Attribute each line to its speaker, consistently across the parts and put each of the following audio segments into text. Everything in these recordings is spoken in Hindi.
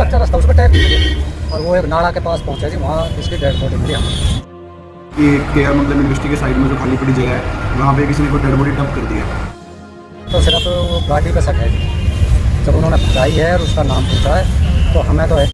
Speaker 1: कच्चा रास्ता, उस पर टायर निकले और वो एक नाला के पास पहुंचा जी, वहाँ इसकी डेड बॉडी मिली हमें।
Speaker 2: ये केआर मंगलम यूनिवर्सिटी के साइड में जो खाली पड़ी जगह है वहाँ पे किसी ने कोई डेड बॉडी डंप कर दिया।
Speaker 1: तो सिर्फ वो गाड़ी का शक है जी, जब उन्होंने बताई है और उसका नाम पूछा है तो हमें तो है।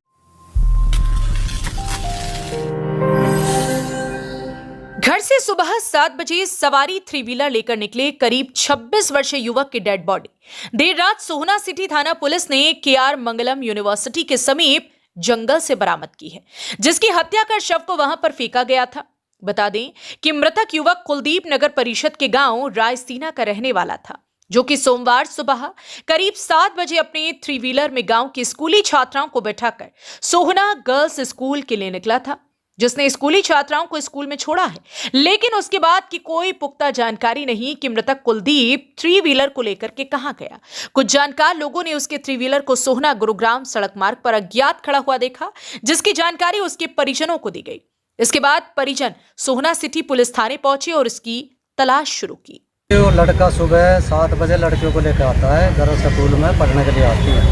Speaker 3: घर से सुबह 7 बजे सवारी 3 व्हीलर लेकर निकले करीब 26 वर्षीय युवक की डेड बॉडी देर रात सोहना सिटी थाना पुलिस ने केआर मंगलम यूनिवर्सिटी के समीप जंगल से बरामद की है, जिसकी हत्या कर शव को वहां पर फेंका गया था। बता दें कि मृतक युवक कुलदीप नगर परिषद के गांव रायसीना का रहने वाला था, जो कि सोमवार सुबह करीब 7 बजे अपने 3 व्हीलर में गांव की स्कूली छात्राओं को बैठाकर सोहना गर्ल्स स्कूल के लिए निकला था, जिसने स्कूली छात्राओं को स्कूल में छोड़ा है। लेकिन उसके बाद की कोई पुख्ता जानकारी नहीं कि मृतक कुलदीप 3 व्हीलर को लेकर के कहां गया। कुछ जानकार लोगों ने उसके 3 व्हीलर को सोहना गुरुग्राम सड़क मार्ग पर अज्ञात खड़ा हुआ देखा, जिसकी जानकारी उसके परिजनों को दी गई। इसके बाद परिजन सोहना सिटी पुलिस थाने पहुंचे और उसकी तलाश शुरू की।
Speaker 1: वो लड़का सुबह 7 बजे लड़कियों को लेकर आता है, गर्ल्स स्कूल में पढ़ने के लिए आती है,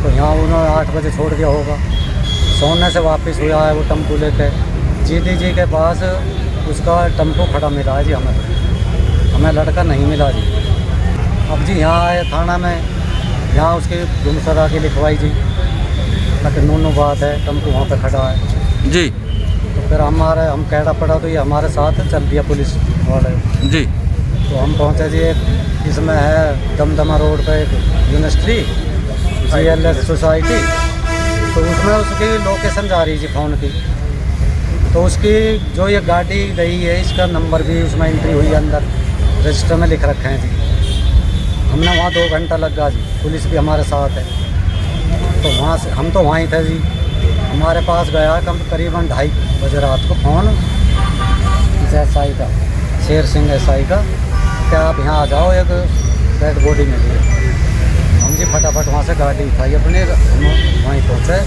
Speaker 1: तो यहाँ उन्होंने 8 बजे छोड़ दिया होगा। सोने से वापस हुआ है वो टम्पू लेके जीती जी के पास, उसका टम्पू खड़ा मिला है जी। हमें लड़का नहीं मिला जी। अब जी यहाँ आए थाना में, यहाँ उसकी गुमशुदा की लिखवाई जी, लेकिन नूनू बात है, टम्पू वहाँ पे खड़ा है
Speaker 4: जी।
Speaker 1: तो फिर हम कहना पड़ा, तो ये हमारे साथ चल दिया पुलिस वाले
Speaker 4: जी।
Speaker 1: तो हम पहुँचे जी, एक इसमें है दमदमा रोड पे एक यूनिवर्सिटी GLS सोसाइटी, तो उसमें उसकी लोकेशन जा रही थी फ़ोन की, तो उसकी जो ये गाड़ी गई है इसका नंबर भी उसमें एंट्री हुई है, अंदर रजिस्टर में लिख रखे हैं जी। हमने वहाँ 2 घंटा लगा जी, पुलिस भी हमारे साथ है, तो वहाँ से हम तो वहीं थे जी। हमारे पास गया करीबन 2:30 बजे रात को फ़ोन SI का, शेर सिंह SI का, क्या आप यहाँ आ जाओ, एक डेड बॉडी मिली है। हम जी फटाफट वहाँ से गाड़ी उठाई अपने, हम वहीं पहुँचे।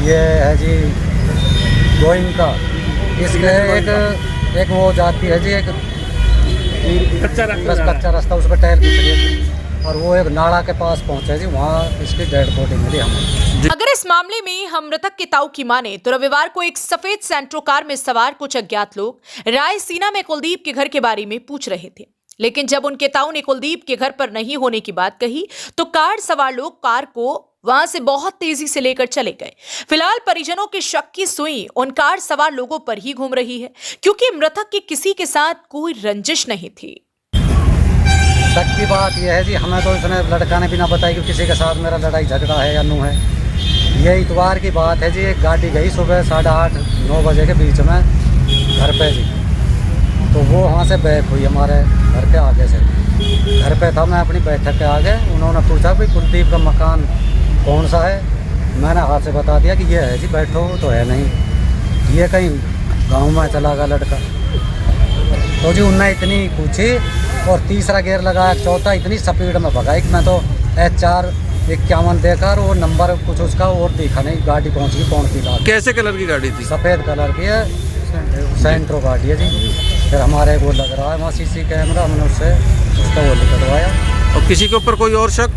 Speaker 1: ये है जी गोइंका, इसके एक वो जाती है जी, एक कच्चा रास्ता, उस पर टायर निकले और वो एक नाला के पास पहुँचे जी, वहाँ इसकी डेड बॉडी मिली हमें।
Speaker 3: अगर इस मामले में हम मृतक के ताऊ की माने तो रविवार को एक सफेद सेंट्रो कार में सवार कुछ अज्ञात लोग रायसीना में कुलदीप के घर के बारे में पूछ रहे थे, लेकिन जब उनके ताऊ ने कुलदीप के घर पर नहीं होने की बात कही तो कार सवार लोग कार को वहां से बहुत तेजी से लेकर चले गए। फिलहाल परिजनों के शक की सुई उन कार सवार लोगों पर ही घूम रही है, क्योंकि मृतक की किसी के साथ कोई रंजिश नहीं थी।
Speaker 1: शक की बात यह है जी, हमें तो इसने लड़का ने भी ना बताया कि किसी के साथ मेरा लड़ाई झगड़ा है या नू है। ये इतवार की बात है जी, एक गाड़ी गई सुबह 8:30-9 बजे के बीच में घर पे जी, तो वो वहाँ से बैक हुई हमारे घर के आगे से। घर पे था मैं अपनी बैठक के आगे, उन्होंने पूछा कि कुलदीप का मकान कौन सा है, मैंने हाथ से बता दिया कि ये है जी, बैठो तो है नहीं, ये कहीं गांव में चला गया लड़का। तो जी उनने इतनी पूछी और तीसरा गेयर लगाया, चौथा इतनी स्पीड में भगाई कि मैं तो HR 51 देखा और वो नंबर कुछ उसका और दिखा नहीं, गाड़ी पहुँच गई कौन की।
Speaker 4: कैसे कलर की गाड़ी थी?
Speaker 1: सफ़ेद कलर की है, सेंट्रो गाड़ी है जी। फिर हमारे वो लग रहा है वहाँ CC कैमरा, हमने उससे उसका वो निकलवाया।
Speaker 4: और किसी के ऊपर कोई और शक?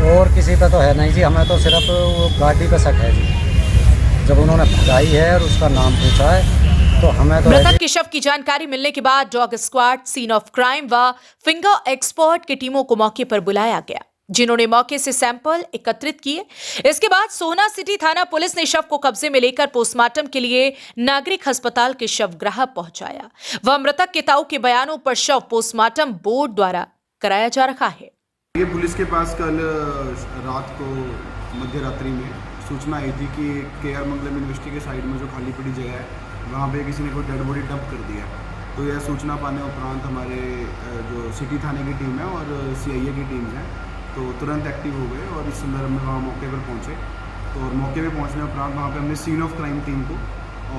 Speaker 1: और किसी पे तो है नहीं जी, हमें तो सिर्फ वो गाड़ी पे शक है जी। जब उन्होंने भगाई है और उसका नाम पूछा है तो हमें तो
Speaker 3: मृतक के शव की जानकारी मिलने के बाद dog squad, scene of crime व फिंगर एक्सपर्ट की टीमों को मौके पर बुलाया गया, जिन्होंने मौके से सैंपल एकत्रित किए। इसके बाद सोहना सिटी थाना पुलिस ने शव को कब्जे में लेकर पोस्टमार्टम के लिए नागरिक अस्पताल के शवगृह पहुंचाया। वह मृतक के ताऊ के बयानों पर शव पोस्टमार्टम बोर्ड द्वारा कराया जा रहा है।
Speaker 2: ये पुलिस के पास कल रात को मध्य रात्रि में सूचना आई थी कि केआर मंगलम यूनिवर्सिटी के साइड में जो खाली पड़ी जगह है वहाँ पे किसी ने कोई डेड बॉडी डंप कर दिया। तो यह सूचना पाने उपरांत हमारे जो सिटी थाने की टीम है और CIA की टीम है तो तुरंत एक्टिव हो गए और इस संदर्भ में वहाँ मौके पर पहुँचे। तो और मौके पर पहुँचने उपरांत वहाँ पे हमने सीन ऑफ क्राइम टीम को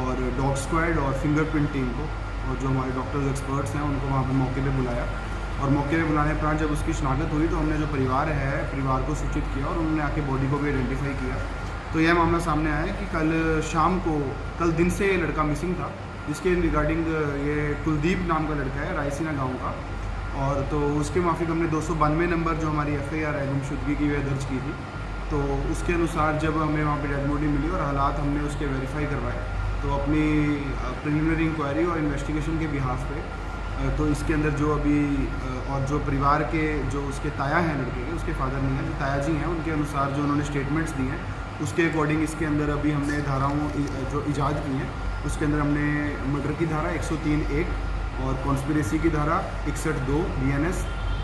Speaker 2: और डॉग स्क्वाड और फिंगरप्रिंट टीम को और जो हमारे डॉक्टर्स एक्सपर्ट्स हैं उनको वहाँ पे मौके पे बुलाया और मौके पे बुलाने के उपरांत जब उसकी शनाख्त हुई तो हमने जो परिवार को सूचित किया और उन्होंने आके बॉडी को भी आइडेंटिफाई किया। तो यह मामला सामने आया कि कल दिन से ये लड़का मिसिंग था, जिसके रिगार्डिंग ये कुलदीप नाम का लड़का है, रायसीना गाँव का, और तो उसके माफिक हमने 292 नंबर जो हमारी FIR है गुमशुदगी की वह दर्ज की थी तो उसके अनुसार जब हमें वहाँ पे डेड बॉडी मिली और हालात हमने उसके वेरीफाई करवाए, तो अपनी प्रिलिमिनरी इंक्वायरी और इन्वेस्टिगेशन के बिहाफ पे तो इसके अंदर जो अभी और जो परिवार के जो उसके ताया हैं लड़के के, उसके फादर नहीं हैं, जो ताया जी हैं, उनके अनुसार जो उन्होंने स्टेटमेंट्स दी हैं उसके अकॉर्डिंग इसके अंदर अभी हमने धाराओं जो इजाद की हैं उसके अंदर हमने मर्डर की धारा 103(1) और कॉन्स्पिरेसी की धारा 61(2) BNS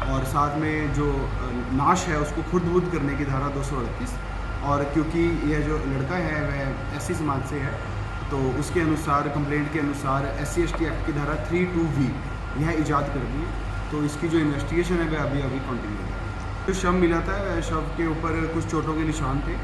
Speaker 2: और साथ में जो नाश है उसको खुर्द बुर्द करने की धारा 238। और क्योंकि यह जो लड़का है वह SC समाज से है तो उसके अनुसार कंप्लेंट के अनुसार SC/ST एक्ट की धारा 32V यह इजाद कर दी है। तो इसकी जो इन्वेस्टिगेशन है वह अभी कंटिन्यू है। जो शव मिला था वह शव के ऊपर कुछ चोटों के निशान थे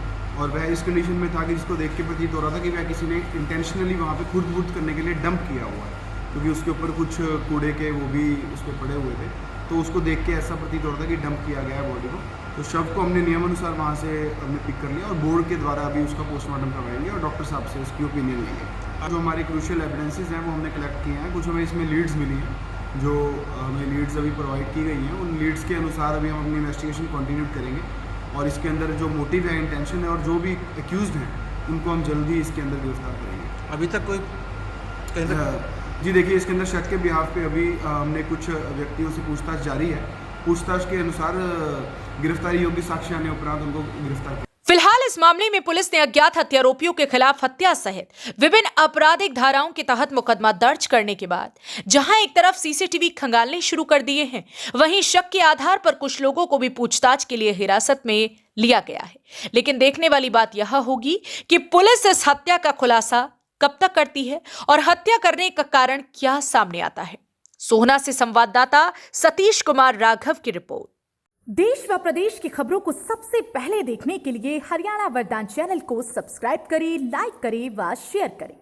Speaker 2: और वह इस कंडीशन में था कि जिसको देख के प्रतीत हो रहा था कि वह किसी ने इंटेंशनली वहाँ पे खुर्द बुर्द करने के लिए डंप किया हुआ है, क्योंकि उसके ऊपर कुछ कूड़े के वो भी उस पर पड़े हुए थे। तो उसको देख के ऐसा प्रतीत हो रहा था कि डंप किया गया है बॉडी को। तो शव को हमने नियमानुसार वहाँ से हमने पिक कर लिया और बोर्ड के द्वारा अभी उसका पोस्टमार्टम करवाएंगे और डॉक्टर साहब से उसकी ओपिनियन लेंगे। जो हमारे क्रूशियल एविडेंसेस हैं वो हमने कलेक्ट किए हैं, कुछ हमें इसमें लीड्स मिली हैं जो हमें लीड्स अभी प्रोवाइड की गई हैं। उन लीड्स के अनुसार अभी हम अपनी इन्वेस्टिगेशन कंटिन्यू करेंगे और इसके अंदर जो मोटिव है, इंटेंशन है और जो भी एक्यूज्ड हैं उनको हम जल्दी इसके अंदर गिरफ्तार करेंगे।
Speaker 4: अभी तक कोई कहीं तक
Speaker 2: जी देखिए, इसके अंदर शक के बिहाफ पे अभी हमने कुछ व्यक्तियों से पूछताछ जारी है। पूछताछ के अनुसार गिरफ्तारी योग्य साक्ष्य आने उपरांत उनको गिरफ्तार किया।
Speaker 3: फिलहाल इस मामले में पुलिस ने अज्ञात हत्यारोपियों के खिलाफ हत्या सहित विभिन्न आपराधिक धाराओं के तहत मुकदमा दर्ज करने के बाद जहां एक तरफ सीसीटीवी खंगालने शुरू कर दिए हैं, वहीं शक के आधार पर कुछ लोगों को भी पूछताछ के लिए हिरासत में लिया गया है। लेकिन देखने वाली बात यह होगी कि पुलिस इस हत्या का खुलासा कब तक करती है और हत्या करने का कारण क्या सामने आता है। सोहना से संवाददाता सतीश कुमार राघव की रिपोर्ट।
Speaker 5: देश व प्रदेश की खबरों को सबसे पहले देखने के लिए हरियाणा वरदान चैनल को सब्सक्राइब करें, लाइक करें व शेयर करें।